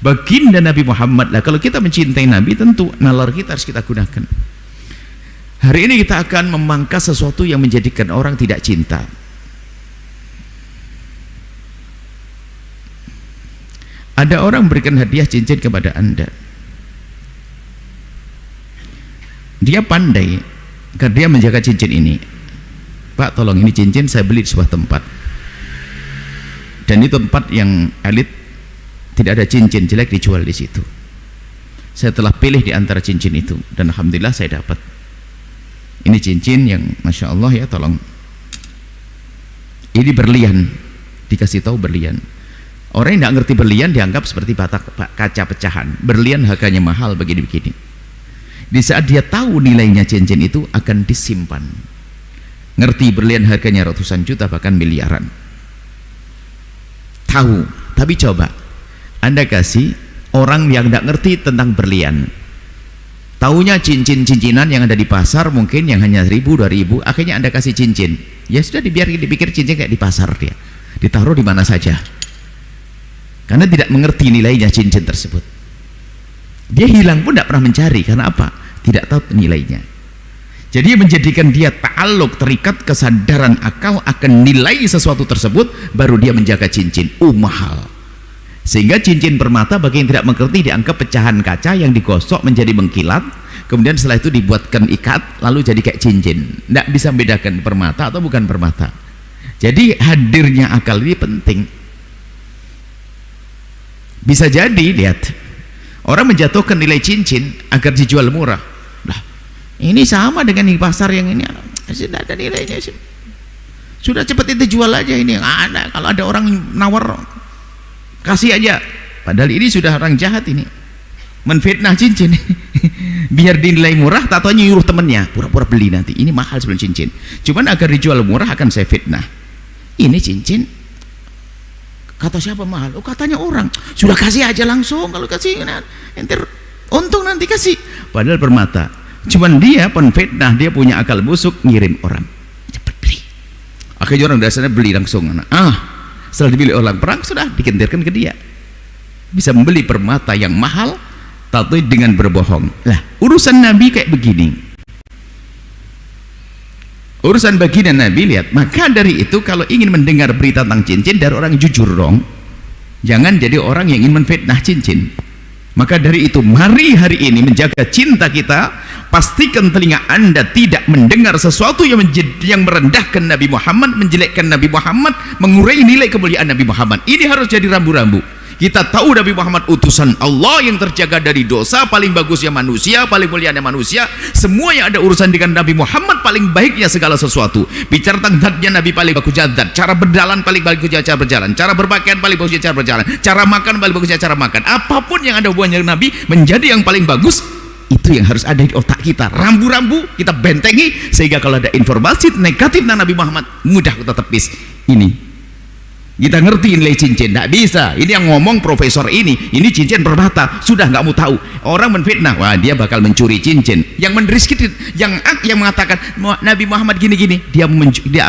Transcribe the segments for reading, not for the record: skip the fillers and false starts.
baginda Nabi Muhammad. Lah kalau kita mencintai Nabi, tentu nalar kita harus kita gunakan. Hari ini kita akan memangkas sesuatu yang menjadikan orang tidak cinta. Ada orang berikan hadiah cincin kepada Anda. Dia pandai karena dia menjaga cincin ini. Pak, tolong, ini cincin saya beli di sebuah tempat, dan itu tempat yang elit, tidak ada cincin jelek dijual di situ. Saya telah pilih di antara cincin itu, dan alhamdulillah saya dapat. Ini cincin yang masya Allah ya, tolong. Ini berlian, dikasih tahu berlian. Orang yang tidak ngerti berlian dianggap seperti kaca pecahan. Berlian harganya mahal begini-begini. Di saat dia tahu nilainya cincin itu akan disimpan. Ngerti berlian harganya ratusan juta bahkan miliaran. Tahu, tapi coba Anda kasih orang yang tidak ngerti tentang berlian. Taunya cincin-cincinan yang ada di pasar mungkin yang hanya 1.000, 2.000, akhirnya Anda kasih cincin. Ya sudah, dipikir cincin kayak di pasar dia. Ditaruh di mana saja. Karena tidak mengerti nilainya cincin tersebut. Dia hilang pun tidak pernah mencari. Karena apa? Tidak tahu nilainya. Jadi menjadikan dia ta'aluk, terikat kesadaran akal akan nilai sesuatu tersebut, baru dia menjaga cincin. Mahal. Sehingga cincin permata bagi yang tidak mengerti dianggap pecahan kaca yang digosok menjadi mengkilat, kemudian setelah itu dibuatkan ikat lalu jadi kayak cincin. Tidak bisa membedakan permata atau bukan permata. Jadi hadirnya akal ini penting. Bisa jadi, lihat, orang menjatuhkan nilai cincin agar dijual murah. Nah, ini sama dengan di pasar yang ini, tidak ada nilainya. Sudah cepat itu jual aja ini. Ada, kalau ada orang nawar, kasih aja. Padahal ini sudah orang jahat ini, menfitnah cincin. Biar dinilai murah, tatonya nyuruh temennya pura-pura beli nanti. Ini mahal sebelum cincin. Cuman agar dijual murah akan saya fitnah. Ini cincin, kata siapa mahal? Oh, katanya orang. Sudah kasih aja langsung. Kalau kasih enter untung nanti kasih. Padahal permata. Cuman dia penfitnah, dia punya akal busuk, ngirim orang cepat beli. Akhirnya orang dasarnya beli langsung. Setelah dibeli orang perang, sudah dikentirkan ke dia. Bisa membeli permata yang mahal tapi dengan berbohong. Lah, urusan Nabi kayak begini. Urusan baginda Nabi, lihat. Maka dari itu kalau ingin mendengar berita tentang cincin dari orang jujur dong. Jangan jadi orang yang ingin menfitnah cincin. Maka dari itu mari hari ini menjaga cinta kita. Pastikan telinga Anda tidak mendengar sesuatu yang merendahkan Nabi Muhammad, menjelekkan Nabi Muhammad, mengurangi nilai kemuliaan Nabi Muhammad. Ini harus jadi rambu-rambu. Kita tahu Nabi Muhammad utusan Allah yang terjaga dari dosa, paling bagusnya manusia, paling mulianya manusia. Semua yang ada urusan dengan Nabi Muhammad paling baiknya segala sesuatu. Bicara tentang zatnya Nabi paling bagusnya zat, cara berjalan paling bagusnya cara berjalan, cara berpakaian paling bagusnya cara berjalan, cara makan paling bagusnya cara makan. Apapun yang ada hubungannya dengan Nabi menjadi yang paling bagus. Itu yang harus ada di otak kita. Rambu-rambu kita bentengi sehingga kalau ada informasi negatif tentang Nabi Muhammad mudah kita tepis. Ini kita ngerti nilai cincin. Tidak bisa. Ini yang ngomong profesor ini cincin permata. Sudah nggak mau tahu. Orang menfitnah, wah dia bakal mencuri cincin. Yang menriskin, yang mengatakan Nabi Muhammad gini-gini, dia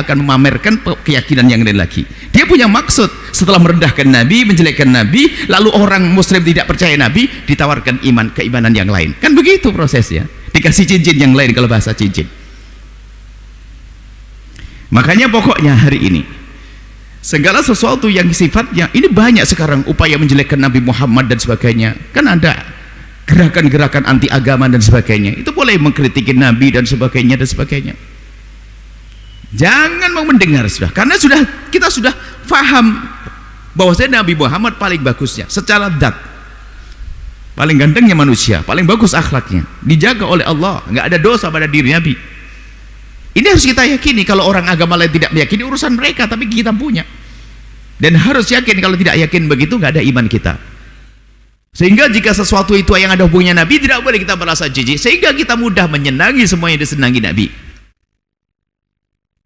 akan memamerkan keyakinan yang lain lagi. Dia punya maksud. Setelah merendahkan Nabi, menjelekkan Nabi, lalu orang Muslim tidak percaya Nabi, ditawarkan keimanan yang lain. Kan begitu prosesnya. Dikasih cincin yang lain kalau bahasa cincin. Makanya pokoknya hari ini segala sesuatu yang sifatnya ini banyak sekarang upaya menjelekkan Nabi Muhammad dan sebagainya. Kan ada gerakan-gerakan anti agama dan sebagainya. Itu boleh mengkritiki Nabi dan sebagainya dan sebagainya. Jangan mau mendengar sudah, karena kita sudah faham bahwasanya Nabi Muhammad paling bagusnya secara zat, paling gantengnya manusia, paling bagus akhlaknya, dijaga oleh Allah, nggak ada dosa pada diri Nabi. Ini harus kita yakini. Kalau orang agama lain tidak meyakini urusan mereka, tapi kita punya. Dan harus yakin. Kalau tidak yakin begitu, nggak ada iman kita. Sehingga jika sesuatu itu yang ada hubungannya Nabi, tidak boleh kita merasa jijik. Sehingga kita mudah menyenangi semua yang disenangi Nabi.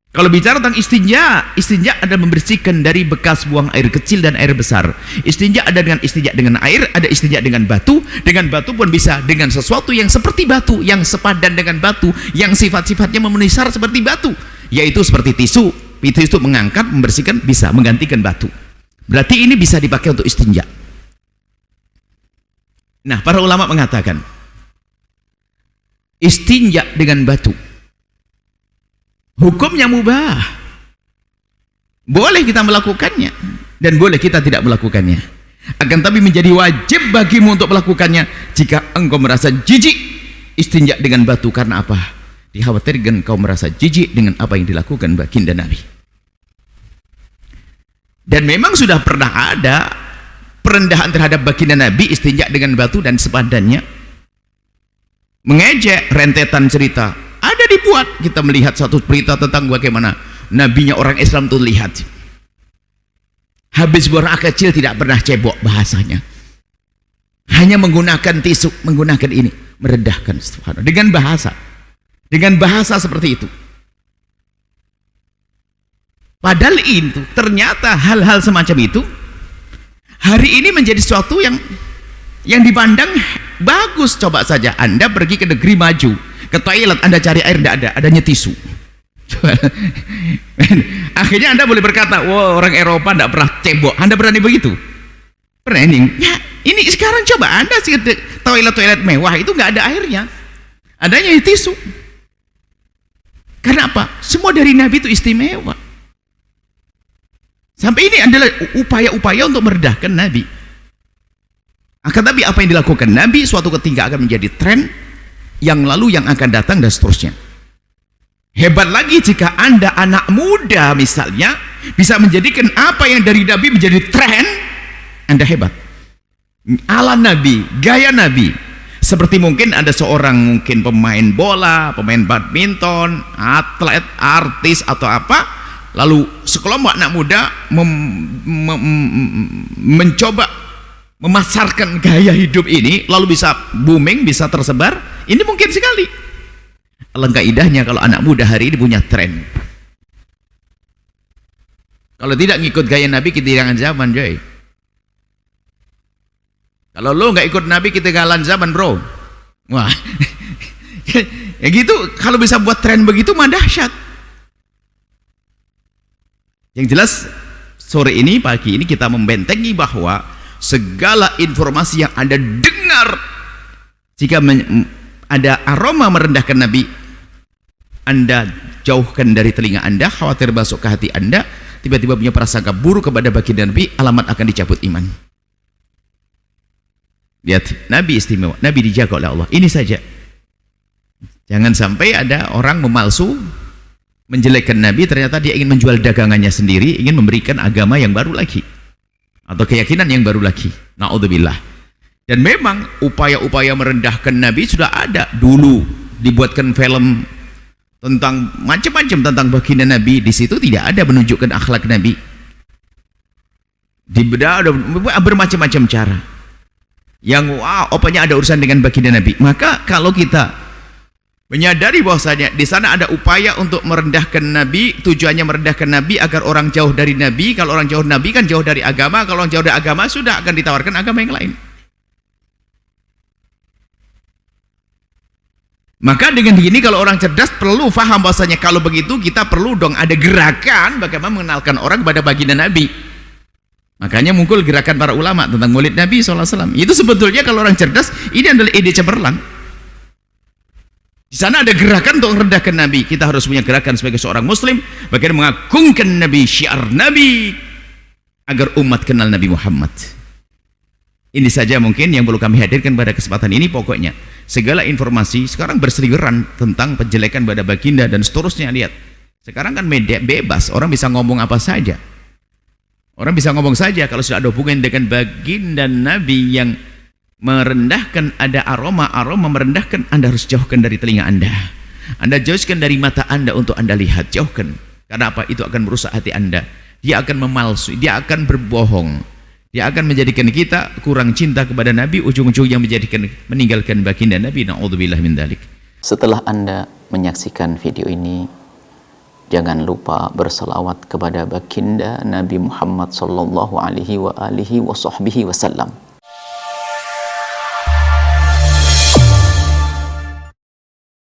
Kalau bicara tentang istinja, istinja ada membersihkan dari bekas buang air kecil dan air besar. Istinja ada dengan istinja dengan air, ada istinja dengan batu. Dengan batu pun bisa dengan sesuatu yang seperti batu, yang sepadan dengan batu, yang sifat-sifatnya memenuhi syarat seperti batu, yaitu seperti tisu. Tisu mengangkat, membersihkan, bisa menggantikan batu. Berarti ini bisa dipakai untuk istinja. Nah, para ulama mengatakan istinja dengan batu hukumnya mubah, boleh kita melakukannya dan boleh kita tidak melakukannya, akan tapi menjadi wajib bagimu untuk melakukannya jika engkau merasa jijik istinja dengan batu. Karena apa? Dikhawatirkan kau merasa jijik dengan apa yang dilakukan baginda Nabi. Dan memang sudah pernah ada perendahan terhadap baginda Nabi, istinja dengan batu dan sepadannya, mengejek rentetan cerita ada dibuat. Kita melihat satu berita tentang bagaimana nabinya orang Islam itu lihat habis buang air kecil tidak pernah cebok bahasanya, hanya menggunakan tisu, menggunakan ini meredahkan, subhanallah, dengan bahasa seperti itu. Padahal itu ternyata hal-hal semacam itu hari ini menjadi sesuatu yang dipandang bagus. Coba saja Anda pergi ke negeri maju, ke toilet Anda cari air tidak ada, adanya tisu. Akhirnya Anda boleh berkata, wah, orang Eropa tidak pernah cebok. Anda berani begitu? Berani? Ya, ini sekarang coba Anda sih toilet-toilet mewah itu nggak ada airnya, adanya tisu. Karena apa? Semua dari Nabi itu istimewa. Sampai ini adalah upaya-upaya untuk meredahkan Nabi. Akan tapi apa yang dilakukan Nabi suatu ketika akan menjadi tren yang lalu, yang akan datang, dan seterusnya. Hebat lagi jika Anda anak muda misalnya bisa menjadikan apa yang dari Nabi menjadi tren. Anda hebat. Ala Nabi, gaya Nabi. Seperti mungkin ada seorang mungkin pemain bola, pemain badminton, atlet, artis atau apa, lalu sekelompok anak muda mencoba memasarkan gaya hidup ini, lalu bisa booming, bisa tersebar. Ini mungkin sekali. Alangkah indahnya kalau anak muda hari ini punya tren. Kalau tidak ngikut gaya Nabi, ketinggalan zaman, coy. Kalau lo nggak ikut Nabi, ketinggalan zaman, bro. Wah, ya gitu. Kalau bisa buat tren begitu, mah dahsyat. Yang jelas sore ini, pagi ini kita membentengi bahwa segala informasi yang Anda dengar, jika ada aroma merendahkan Nabi, Anda jauhkan dari telinga Anda, khawatir masuk ke hati Anda, tiba-tiba punya prasangka buruk kepada baginda Nabi, alamat akan dicabut iman. Lihat, Nabi istimewa, Nabi dijaga oleh Allah. Ini saja. Jangan sampai ada orang memalsu, menjelekkan Nabi, ternyata dia ingin menjual dagangannya sendiri, ingin memberikan agama yang baru lagi, atau keyakinan yang baru lagi. Na'udzubillah. Dan memang upaya-upaya merendahkan Nabi sudah ada dulu, dibuatkan film tentang macam-macam tentang baginda Nabi. Di situ tidak ada menunjukkan akhlak Nabi. Ada bermacam-macam cara. Yang opanya ada urusan dengan baginda Nabi. Maka kalau kita menyadari bahwasanya di sana ada upaya untuk merendahkan Nabi, tujuannya merendahkan Nabi agar orang jauh dari Nabi. Kalau orang jauh Nabi kan jauh dari agama. Kalau orang jauh dari agama sudah akan ditawarkan agama yang lain. Maka dengan begini kalau orang cerdas perlu faham bahwasanya kalau begitu kita perlu dong ada gerakan bagaimana mengenalkan orang kepada baginda Nabi. Makanya muncul gerakan para ulama tentang maulid Nabi SAW. Itu sebetulnya kalau orang cerdas ini adalah ide cemerlang. Di sana ada gerakan untuk merendahkan Nabi. Kita harus punya gerakan sebagai seorang Muslim bagaimana mengagungkan Nabi, syiar Nabi, agar umat kenal Nabi Muhammad. Ini saja mungkin yang perlu kami hadirkan pada kesempatan ini. Pokoknya segala informasi sekarang berseliweran tentang penjelekan pada baginda dan seterusnya. Lihat, sekarang kan media bebas, orang bisa ngomong apa saja. Orang bisa ngomong saja. Kalau sudah ada hubungan dengan baginda Nabi yang merendahkan, ada aroma merendahkan, Anda harus jauhkan dari telinga Anda. Anda jauhkan dari mata Anda untuk Anda lihat, jauhkan. Karena apa? Itu akan merusak hati Anda. Dia akan memalsui, dia akan berbohong. Dia akan menjadikan kita kurang cinta kepada Nabi, ujung-ujungnya meninggalkan baginda Nabi. Na'udzubillah min dzalik. Setelah Anda menyaksikan video ini, jangan lupa berselawat kepada baginda Nabi Muhammad sallallahu alaihi wa alihi wa sahbihi wasallam.